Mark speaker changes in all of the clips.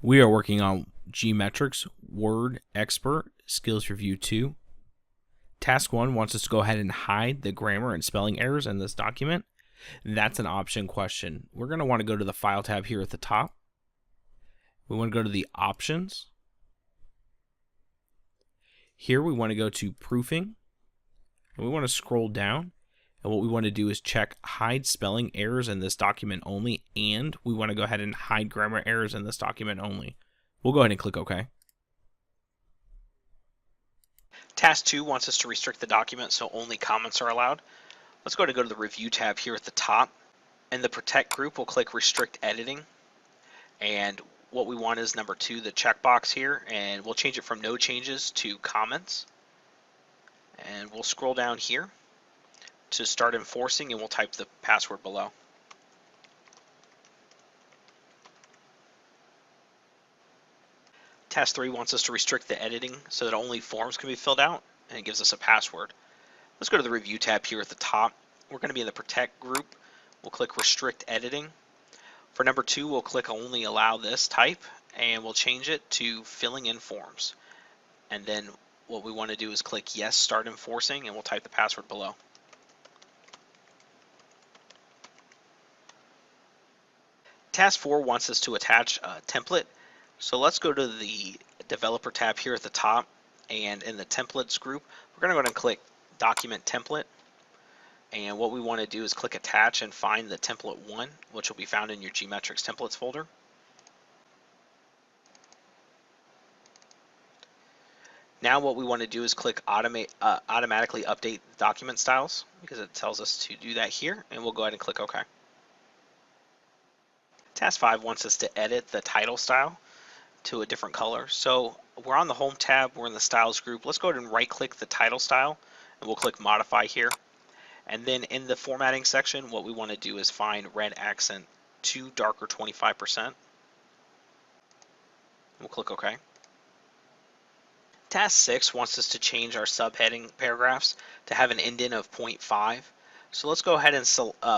Speaker 1: We are working on GMetrix Word Expert Skills Review 2. Task 1 wants us to go ahead and hide the grammar and spelling errors in this document. That's an option question. We're going to want to go to the File tab here at the top. We want to go to the Options. Here we want to go to Proofing. And we want to scroll down. And what we want to do is check hide spelling errors in this document only, and we want to go ahead and hide grammar errors in this document only. We'll go ahead and click OK.
Speaker 2: Task 2 wants us to restrict the document so only comments are allowed. Let's go to the Review tab here at the top. In the Protect group, we'll click Restrict Editing. And what we want is number 2, the checkbox here, and we'll change it from No Changes to Comments. And we'll scroll down here to start enforcing, and we'll type the password below. Task 3 wants us to restrict the editing so that only forms can be filled out, and it gives us a password. Let's go to the Review tab here at the top. We're going to be in the Protect group. We'll click Restrict Editing. For number 2, we'll click Only Allow This Type, and we'll change it to Filling in Forms. And then what we want to do is click Yes, Start Enforcing, and we'll type the password below. Task 4 wants us to attach a template. So let's go to the Developer tab here at the top, and in the Templates group, we're going to go ahead and click Document Template. And what we want to do is click Attach and find the Template 1, which will be found in your GMetrix Templates folder. Now what we want to do is click Automatically Update Document Styles, because it tells us to do that here, and we'll go ahead and click OK. Task 5 wants us to edit the title style to a different color. So we're on the Home tab, we're in the Styles group. Let's go ahead and right-click the title style, and we'll click Modify here. And then in the Formatting section, what we want to do is find Red Accent to darker 25%. We'll click OK. Task 6 wants us to change our subheading paragraphs to have an indent of 0.5. So let's go ahead and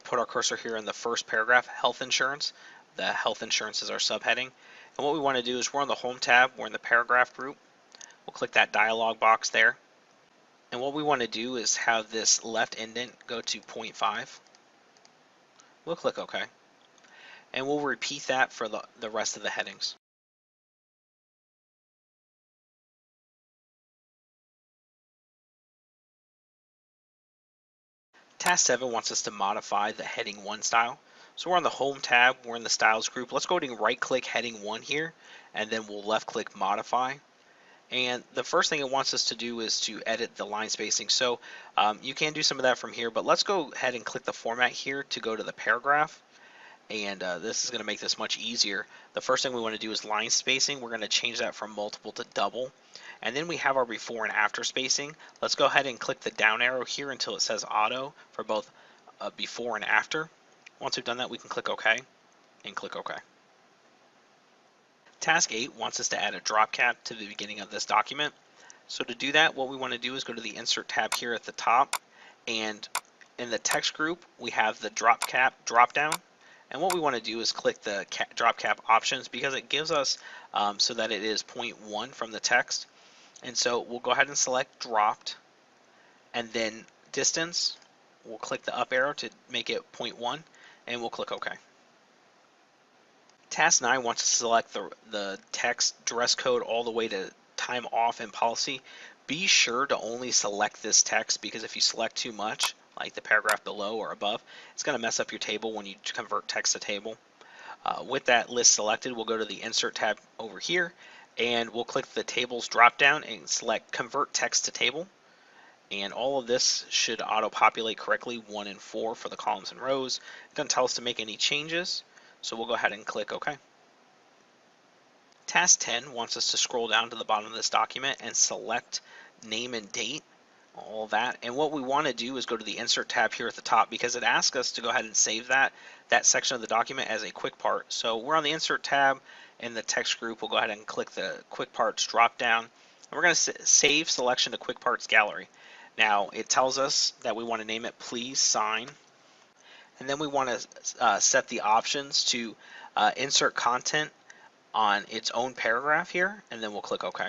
Speaker 2: put our cursor here in the first paragraph, Health Insurance. The Health Insurance is our subheading. And what we want to do is we're on the Home tab, we're in the Paragraph group. We'll click that dialog box there. And what we want to do is have this left indent go to 0.5. We'll click OK. And we'll repeat that for the rest of the headings. Task 7 wants us to modify the Heading 1 style. So we're on the Home tab, we're in the Styles group. Let's go ahead and right-click Heading 1 here, and then we'll left-click Modify. And the first thing it wants us to do is to edit the line spacing. So you can do some of that from here, but let's go ahead and click the Format here to go to the paragraph. And this is going to make this much easier. The first thing we want to do is line spacing. We're going to change that from multiple to double. And then we have our before and after spacing. Let's go ahead and click the down arrow here until it says auto for both before and after. Once we've done that, we can click OK and click OK. Task 8 wants us to add a drop cap to the beginning of this document. So to do that, what we want to do is go to the Insert tab here at the top. And in the text group, we have the drop cap drop down. And what we want to do is click the drop cap options because it gives us so that it is 0.1 from the text. And so we'll go ahead and select dropped, and then distance, we'll click the up arrow to make it 0.1, and we'll click OK. Task 9 wants to select the text dress code all the way to time off in policy. Be sure to only select this text, because if you select too much, like the paragraph below or above, it's going to mess up your table when you convert text to table. With that list selected, we'll go to the Insert tab over here, and we'll click the Tables drop down and select Convert Text to Table. And all of this should auto-populate correctly, 1 and 4 for the columns and rows. It doesn't tell us to make any changes, so we'll go ahead and click OK. Task 10 wants us to scroll down to the bottom of this document and select name and date, all that. And what we want to do is go to the Insert tab here at the top, because it asks us to go ahead and save that section of the document as a quick part. So we're on the Insert tab in the text group. We'll go ahead and click the Quick Parts drop down, and we're going to save selection to Quick Parts Gallery. Now it tells us that we want to name it Please Sign, and then we want to set the options to insert content on its own paragraph here, and then we'll click OK.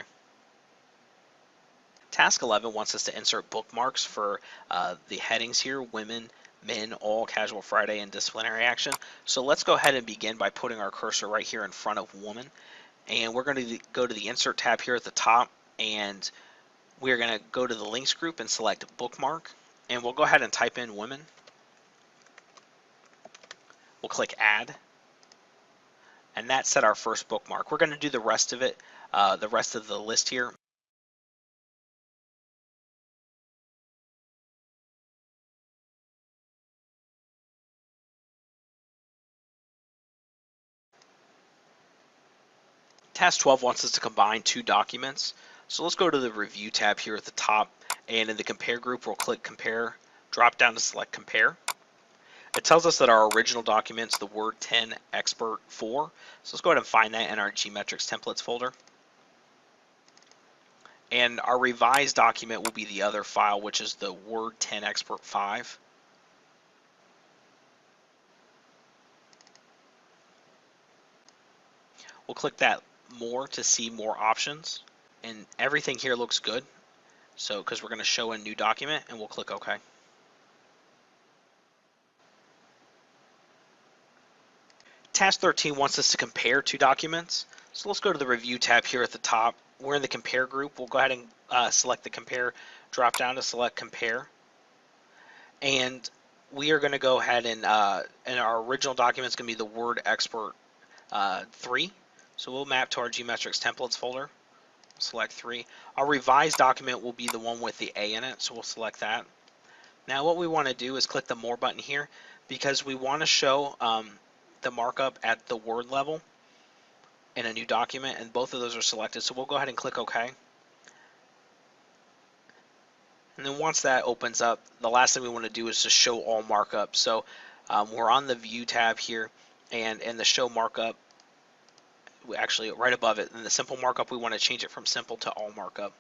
Speaker 2: Task 11 wants us to insert bookmarks for the headings here: women, men, all, casual Friday, and disciplinary action. So let's go ahead and begin by putting our cursor right here in front of woman. And we're going to go to the Insert tab here at the top, and we're going to go to the links group and select bookmark. And we'll go ahead and type in women. We'll click add. And that set our first bookmark. We're going to do the rest of it, the rest of the list here. Task 12 wants us to combine two documents. So let's go to the Review tab here at the top, and in the Compare group, we'll click Compare, drop down to select Compare. It tells us that our original document's the Word 10 Expert 4. So let's go ahead and find that in our GMetrix Templates folder. And our revised document will be the other file, which is the Word 10 Expert 5. We'll click that More to see more options. And everything here looks good. So, because we're going to show a new document, and we'll click OK. Task 13 wants us to compare two documents. So let's go to the Review tab here at the top. We're in the Compare group. We'll go ahead and select the Compare drop down to select Compare. And we are going to go ahead and our original document is going to be the Word Expert 3. So we'll map to our GMetrix Templates folder. Select 3. Our revised document will be the one with the A in it, so we'll select that. Now what we want to do is click the More button here, because we want to show the markup at the word level in a new document, and both of those are selected. So we'll go ahead and click OK. And then once that opens up, the last thing we want to do is to show all markup. So we're on the View tab here, and in the Show Markup, we actually right above it, in the Simple Markup, we want to change it from Simple to All Markup.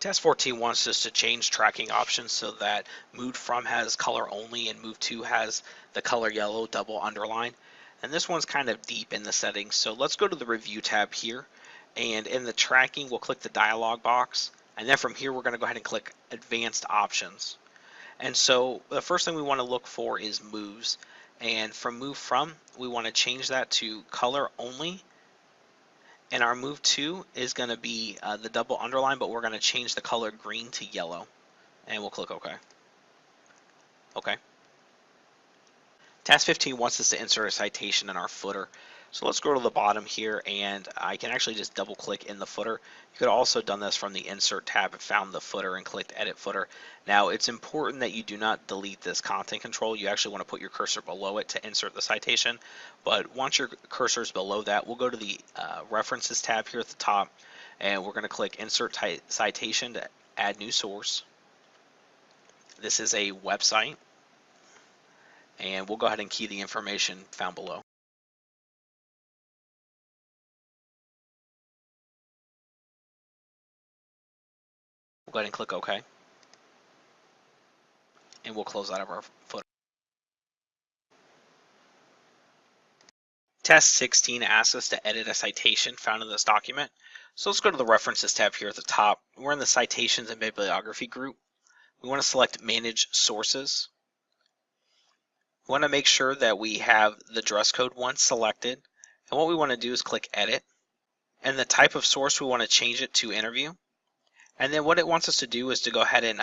Speaker 2: Task 14 wants us to change tracking options so that Move From has color only and Move To has the color yellow double underline. And this one's kind of deep in the settings, so let's go to the Review tab here, and in the tracking we'll click the dialog box, and then from here we're going to go ahead and click Advanced Options. And so the first thing we want to look for is moves, and from Move From we want to change that to color only. And our Move To is going to be the double underline, but we're going to change the color green to yellow. And we'll click OK. OK. Task 15 wants us to insert a citation in our footer. So let's go to the bottom here, and I can actually just double click in the footer. You could have also done this from the Insert tab and found the footer and clicked Edit Footer. Now it's important that you do not delete this content control. You actually want to put your cursor below it to insert the citation. But once your cursor is below that, we'll go to the References tab here at the top, and we're going to click Insert Citation to add new source. This is a website, and we'll go ahead and key the information found below. We'll go ahead and click OK. And we'll close out of our footer. Task 16 asks us to edit a citation found in this document. So let's go to the References tab here at the top. We're in the Citations and Bibliography group. We want to select Manage Sources. We want to make sure that we have the dress code one selected. And what we want to do is click Edit. And the type of source, we want to change it to Interview. And then what it wants us to do is to go ahead and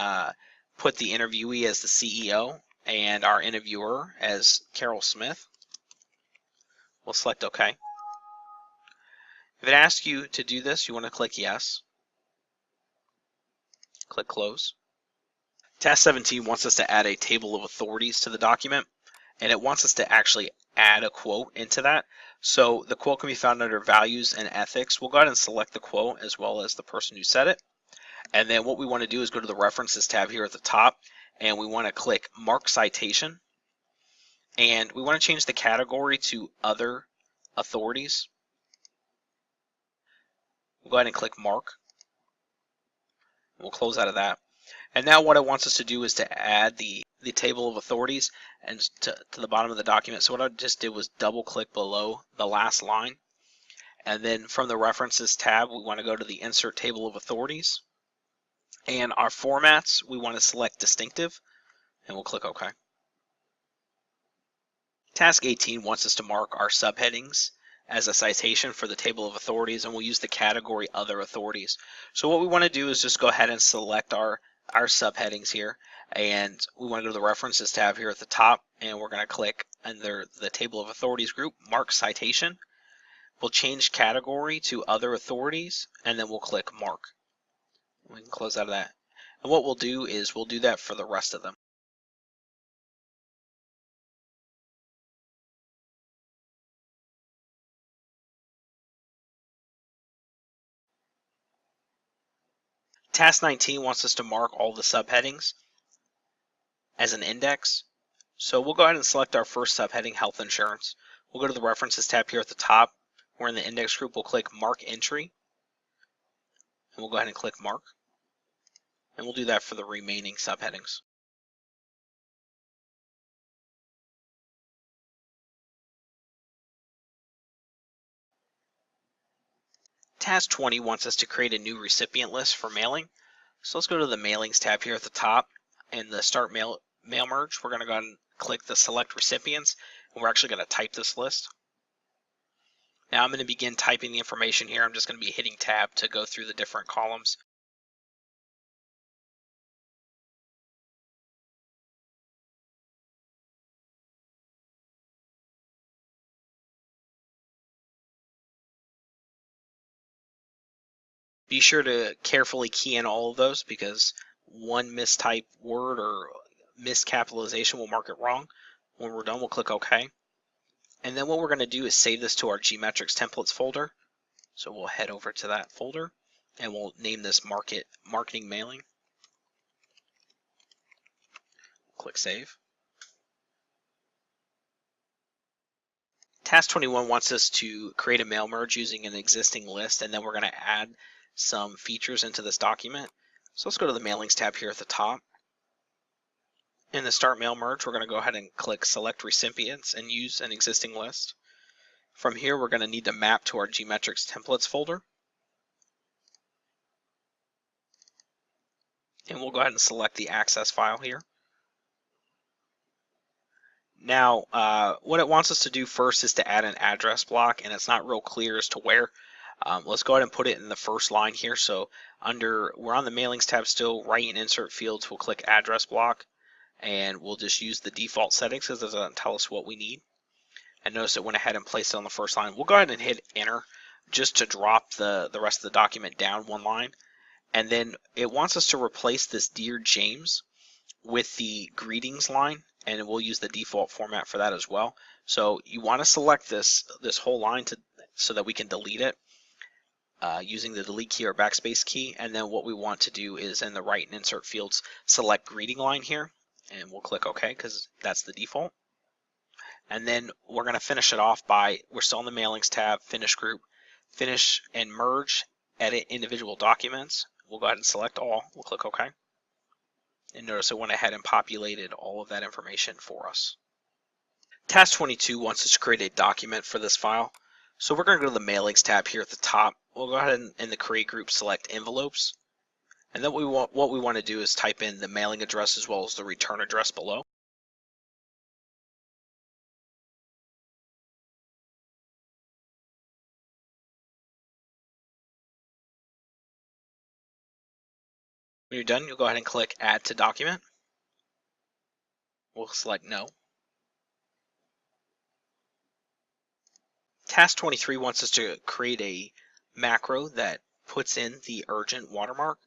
Speaker 2: put the interviewee as the CEO and our interviewer as Carol Smith. We'll select OK. If it asks you to do this, you want to click Yes. Click Close. Task 17 wants us to add a table of authorities to the document, and it wants us to actually add a quote into that. So the quote can be found under Values and Ethics. We'll go ahead and select the quote as well as the person who said it. And then what we want to do is go to the References tab here at the top, and we want to click Mark Citation. And we want to change the category to Other Authorities. We'll go ahead and click Mark. We'll close out of that. And now what it wants us to do is to add the the table of authorities and to the bottom of the document. So what I just did was double click below the last line. And then from the references tab, we want to go to the insert table of authorities. And our formats, we want to select distinctive and we'll click OK. Task 18 wants us to mark our subheadings as a citation for the table of authorities, and we'll use the category other authorities. So what we want to do is just go ahead and select our subheadings here, and we want to go to the references tab here at the top, and we're going to click under the table of authorities group, mark citation. We'll change category to other authorities, and then we'll click mark. We can close out of that. And what we'll do is we'll do that for the rest of them. Task 19 wants us to mark all the subheadings as an index. So we'll go ahead and select our first subheading, health insurance. We'll go to the references tab here at the top. We're in the index group. We'll click mark entry. And we'll go ahead and click mark. And we'll do that for the remaining subheadings. Task 20 wants us to create a new recipient list for mailing. So let's go to the mailings tab here at the top and the start mail merge. We're going to go ahead and click the select recipients, and we're actually going to type this list. Now I'm going to begin typing the information here. I'm just going to be hitting tab to go through the different columns. Be sure to carefully key in all of those because one mistyped word or miscapitalization will mark it wrong. When we're done, we'll click OK. And then what we're going to do is save this to our GMetrix templates folder. So we'll head over to that folder and we'll name this marketing mailing. Click save. Task 21 wants us to create a mail merge using an existing list, and then we're going to add some features into this document. So let's go to the mailings tab here at the top. In the start mail merge, we're going to go ahead and click select recipients and use an existing list. From here, we're going to need to map to our GMetrix templates folder. And we'll go ahead and select the access file here. Now, what it wants us to do first is to add an address block, and it's not real clear as to where. Let's go ahead and put it in the first line here. So we're on the mailings tab still, write and insert fields, we'll click address block, and we'll just use the default settings because it doesn't tell us what we need. And notice it went ahead and placed it on the first line. We'll go ahead and hit enter just to drop the rest of the document down one line. And then it wants us to replace this Dear James with the greetings line, and we'll use the default format for that as well. So you want to select this whole line so that we can delete it using the delete key or backspace key. And then what we want to do is in the write and insert fields, select greeting line here, and we'll click OK because that's the default. And then we're going to finish it off by, we're still in the mailings tab, finish group, finish and merge, edit individual documents. We'll go ahead and select all. We'll click OK. And notice it went ahead and populated all of that information for us. Task 22 wants us to create a document for this file. So we're going to go to the mailings tab here at the top. We'll go ahead and in the create group select envelopes. And then what we want to do is type in the mailing address as well as the return address below. When you're done, you'll go ahead and click add to document. We'll select no. Task 23 wants us to create a macro that puts in the urgent watermark.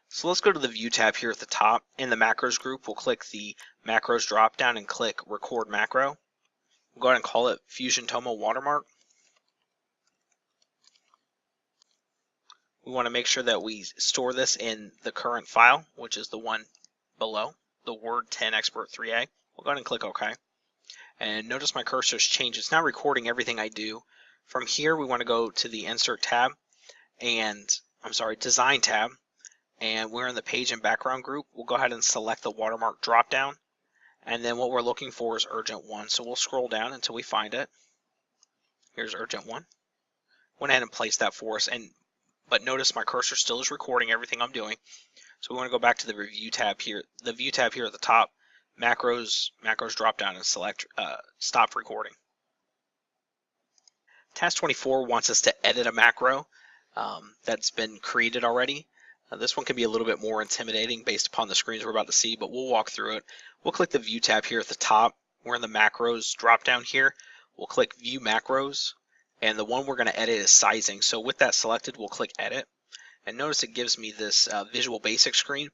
Speaker 2: So let's go to the View tab here at the top. In the Macros group, we'll click the Macros drop-down and click Record Macro. We'll go ahead and call it Fusion Tomo Watermark. We want to make sure that we store this in the current file, which is the one below, the Word 10 Expert 3A. We'll go ahead and click OK. And notice my cursor's changed. It's now recording everything I do. From here, we want to go to the Insert tab, Design tab, and we're in the Page and Background group. We'll go ahead and select the watermark dropdown, And then what we're looking for is urgent 1. So we'll scroll down until we find it. Here's urgent 1. Went ahead and placed that for us. But notice my cursor still is recording everything I'm doing. So we want to go back to the review tab here. The view tab here at the top, macros drop down and select stop recording. Task 24 wants us to edit a macro that's been created already. This one can be a little bit more intimidating based upon the screens we're about to see, but we'll walk through it. We'll click the view tab here at the top. We're in the macros drop down here. We'll click view macros, and the one we're going to edit is sizing. So with that selected, we'll click edit. And notice it gives me this Visual Basic screen.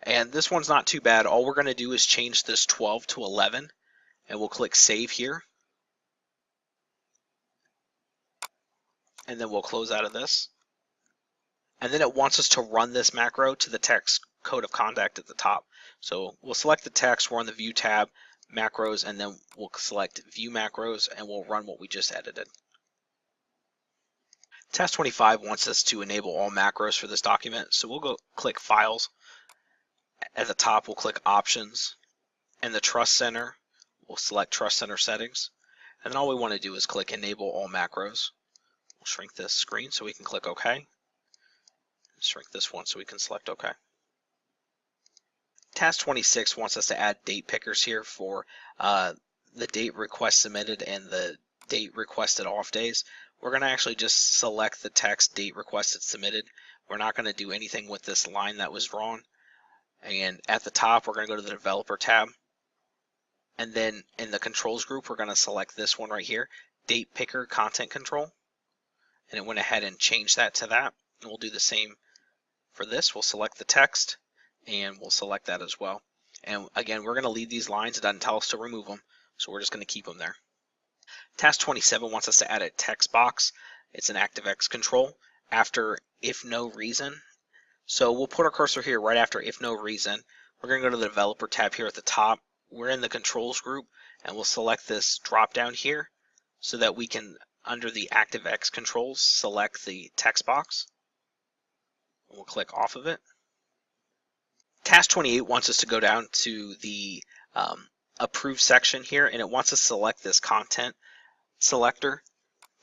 Speaker 2: And this one's not too bad. All we're going to do is change this 12 to 11, and we'll click Save here. And then we'll close out of this. And then it wants us to run this macro to the text code of conduct at the top. So we'll select the text, we're on the View tab, Macros, and then we'll select View Macros, and we'll run what we just edited. Task 25 wants us to enable all macros for this document. So we'll go click Files. At the top, we'll click Options. And the Trust Center, we'll select Trust Center Settings. And then all we want to do is click Enable All Macros. We'll shrink this screen so we can click OK. Shrink this one so we can select OK. Task 26 wants us to add date pickers here for the date request submitted and the date requested off days. We're going to actually just select the text date requested submitted. We're not going to do anything with this line that was drawn. And at the top, we're going to go to the Developer tab. And then in the Controls group, we're going to select this one right here, Date Picker Content Control. And it went ahead and changed that to that. And we'll do the same for this. We'll select the text, and we'll select that as well. And again, we're going to leave these lines. It doesn't tell us to remove them, so we're just going to keep them there. Task 27 wants us to add a text box. It's an ActiveX control after if no reason. So we'll put our cursor here right after if no reason. We're going to go to the Developer tab here at the top. We're in the Controls group, and we'll select this drop down here so that we can, under the ActiveX controls, select the text box. We'll click off of it. Task 28 wants us to go down to the Approve section here, and it wants us to select this content selector.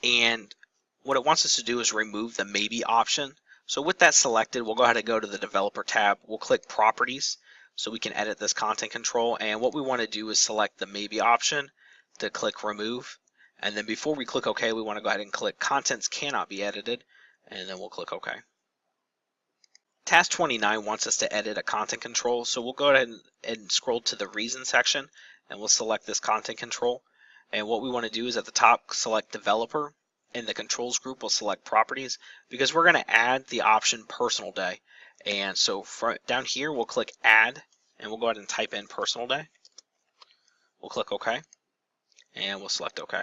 Speaker 2: And what it wants us to do is remove the Maybe option. So with that selected, we'll go ahead and go to the Developer tab. We'll click Properties so we can edit this content control. And what we want to do is select the Maybe option to click Remove. And then before we click OK, we want to go ahead and click Contents Cannot Be Edited, and then we'll click OK. Task 29 wants us to edit a content control, so we'll go ahead and scroll to the Reason section, and we'll select this content control. And what we want to do is at the top, select Developer. In the Controls group, we'll select Properties, because we're going to add the option Personal Day. And so down here, we'll click Add, and we'll go ahead and type in Personal Day. We'll click OK, and we'll select OK.